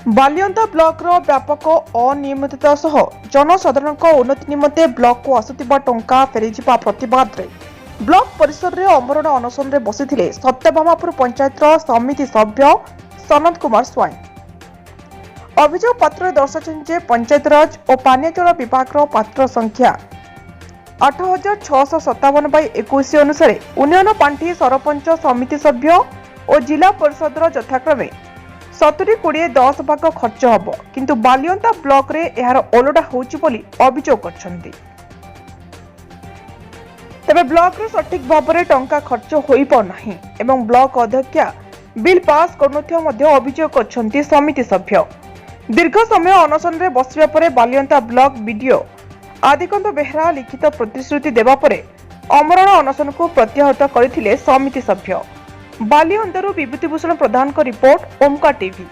Balianta block रो व्यापक अनियमितता सह जनसाधारण उन्नति निमंते ब्लॉक को आसुथिबा टंका फेरीजिबा प्रतिवाद रे ब्लॉक परिसर रे अमरण अनशन रे बसिथिले सत्यभामापुर पंचायत रो समिति सभ्य सनत कुमार स्वाई। अभियोग पत्र दर्शाउछन जे पंचायत राज और पानी जल विभाग रो पात्र संख्या 8657/21 अनुसार उन्नयन पांठी सरपंच समिति सभ्य और जिला परिषद रो यथाक्रमे 70-20-10 भाग खर्च हब किंतु बालियंता ब्लॉक रे यार ओलटा होउछि बोली अभियोग करछन्ती। तबे ब्लॉक रे सठिक भाव रे टंका खर्च होई प नाही एवं ब्लॉक अध्यक्षा बिल पास करनुथिया मध्ये अभियोग करछन्ती समिति सभ्य। दीर्घ समय अनशन रे बसिबा परे बालियंता ब्लॉक वीडियो आदिकांत बेहरा लिखित प्रतिश्रुति देबा परे अमरण अनशन को प्रत्याहृत करथिले समिति सभ्य। बालियंतारू विभूतिभूषण प्रधान को रिपोर्ट ओमकार टीवी।